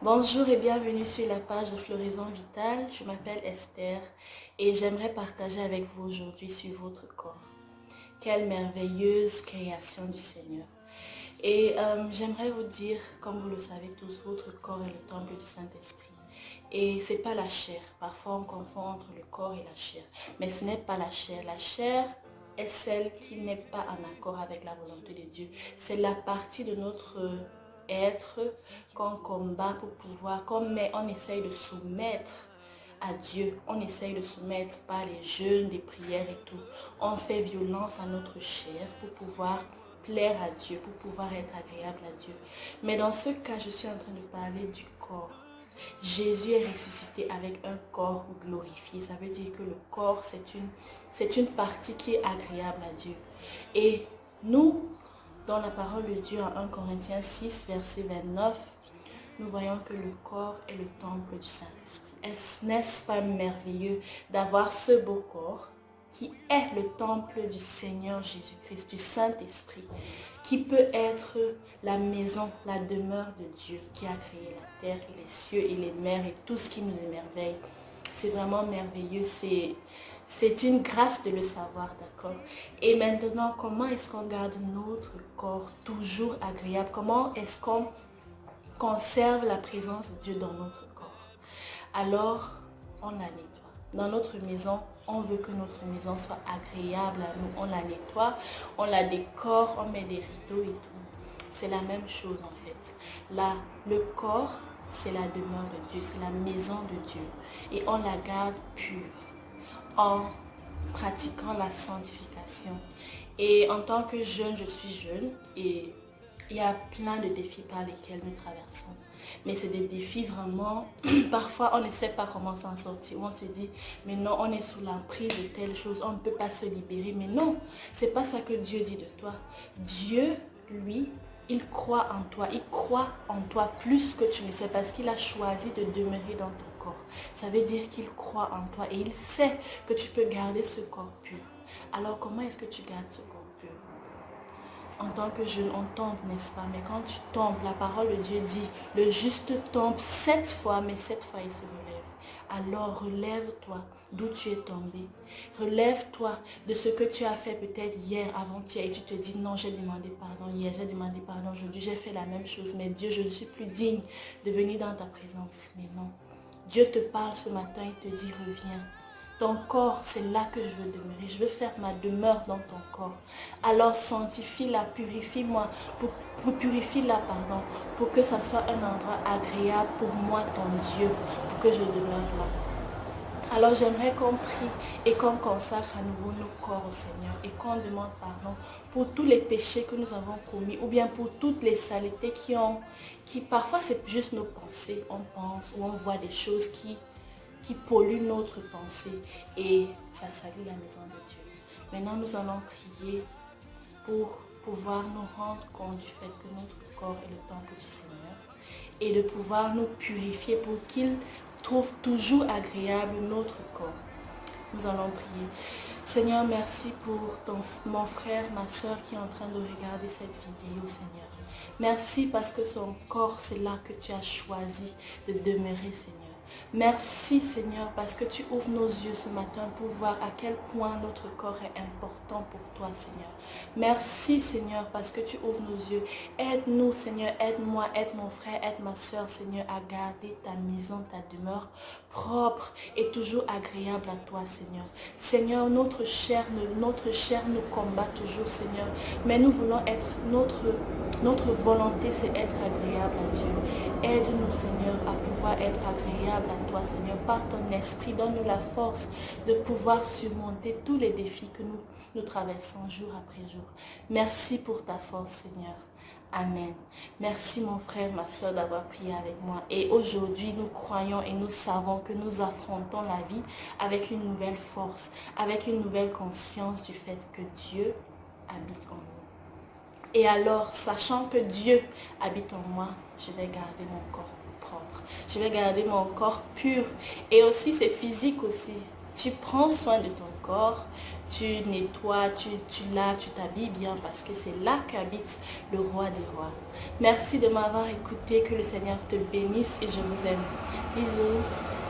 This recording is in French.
Bonjour et bienvenue sur la page de Floraison Vitale. Je m'appelle Esther et j'aimerais partager avec vous aujourd'hui sur votre corps. Quelle merveilleuse création du Seigneur. Et j'aimerais vous dire, comme vous le savez tous, votre corps est le temple du Saint-Esprit. Et ce n'est pas la chair. Parfois on confond entre le corps et la chair. Mais ce n'est pas la chair. La chair est celle qui n'est pas en accord avec la volonté de Dieu. C'est la partie de notre être qu'on combat pour pouvoir, mais on essaye de soumettre à Dieu. On essaye de soumettre par les jeûnes, des prières et tout. On fait violence à notre chair pour pouvoir plaire à Dieu, pour pouvoir être agréable à Dieu. Mais dans ce cas, je suis en train de parler du corps. Jésus est ressuscité avec un corps glorifié. Ça veut dire que le corps, c'est une partie qui est agréable à Dieu. Et nous, dans la parole de Dieu en 1 Corinthiens 6, verset 29, nous voyons que le corps est le temple du Saint-Esprit. N'est-ce pas merveilleux d'avoir ce beau corps qui est le temple du Seigneur Jésus-Christ, du Saint-Esprit, qui peut être la maison, la demeure de Dieu qui a créé la terre et les cieux et les mers et tout ce qui nous émerveille. C'est vraiment merveilleux, c'est une grâce de le savoir, d'accord? Et maintenant, comment est-ce qu'on garde notre corps toujours agréable? Comment est-ce qu'on conserve la présence de Dieu dans notre corps? Alors, on la nettoie. Dans notre maison, on veut que notre maison soit agréable à nous. On la nettoie, on la décore, on met des rideaux et tout. C'est la même chose en fait. Là, le corps, c'est la demeure de Dieu, c'est la maison de Dieu. Et on la garde pure en pratiquant la sanctification. Et en tant que jeune, je suis jeune et il y a plein de défis par lesquels nous traversons. Mais c'est des défis vraiment, parfois on ne sait pas comment s'en sortir. On se dit, mais non, on est sous l'emprise de telle chose, on ne peut pas se libérer. Mais non, c'est pas ça que Dieu dit de toi. Dieu, lui, il croit en toi. Il croit en toi plus que tu ne sais parce qu'il a choisi de demeurer dans ton corps. Ça veut dire qu'il croit en toi et il sait que tu peux garder ce corps pur. Alors comment est-ce que tu gardes ce corps pur? En tant que jeune, on tombe, n'est-ce pas? Mais quand tu tombes, la parole de Dieu dit, le juste tombe 7 fois, mais 7 fois il se relève. Alors relève-toi d'où tu es tombé. Relève-toi de ce que tu as fait peut-être hier, avant-hier, et tu te dis, non, j'ai demandé pardon hier, j'ai demandé pardon aujourd'hui, j'ai fait la même chose, mais Dieu, je ne suis plus digne de venir dans ta présence. Mais non, Dieu te parle ce matin, il te dit, reviens. Ton corps, c'est là que je veux demeurer. Je veux faire ma demeure dans ton corps. Alors sanctifie-la, purifie-moi, purifie-la, pardon, pour que ça soit un endroit agréable pour moi, ton Dieu, pour que je demeure là. Alors j'aimerais qu'on prie et qu'on consacre à nouveau nos corps au Seigneur et qu'on demande pardon pour tous les péchés que nous avons commis ou bien pour toutes les saletés qui parfois c'est juste nos pensées. On pense ou on voit des choses qui pollue notre pensée et ça salue la maison de Dieu. Maintenant, nous allons prier pour pouvoir nous rendre compte du fait que notre corps est le temple du Seigneur et de pouvoir nous purifier pour qu'il trouve toujours agréable notre corps. Nous allons prier. Seigneur, merci pour mon frère, ma soeur qui est en train de regarder cette vidéo, Seigneur. Merci parce que son corps, c'est là que tu as choisi de demeurer, Seigneur. Merci Seigneur parce que tu ouvres nos yeux ce matin pour voir à quel point notre corps est important pour toi Seigneur. Merci Seigneur parce que tu ouvres nos yeux. Aide-nous Seigneur, aide-moi, aide mon frère, aide ma soeur Seigneur à garder ta maison, ta demeure propre et toujours agréable à toi Seigneur. Seigneur, notre chair nous combat toujours Seigneur, mais nous voulons être, notre volonté c'est être agréable à Dieu. Aide-nous Seigneur à pouvoir être agréable à toi Seigneur, par ton esprit, donne-nous la force de pouvoir surmonter tous les défis que nous traversons jour après jour. Merci pour ta force Seigneur. Amen. Merci mon frère, ma soeur d'avoir prié avec moi. Et aujourd'hui, nous croyons et nous savons que nous affrontons la vie avec une nouvelle force, avec une nouvelle conscience du fait que Dieu habite en nous. Et alors, sachant que Dieu habite en moi, je vais garder mon corps propre. Je vais garder mon corps pur. Et aussi, c'est physique aussi. Tu prends soin de ton corps, tu nettoies, tu laves, tu t'habilles bien parce que c'est là qu'habite le roi des rois. Merci de m'avoir écouté, que le Seigneur te bénisse et je vous aime. Bisous.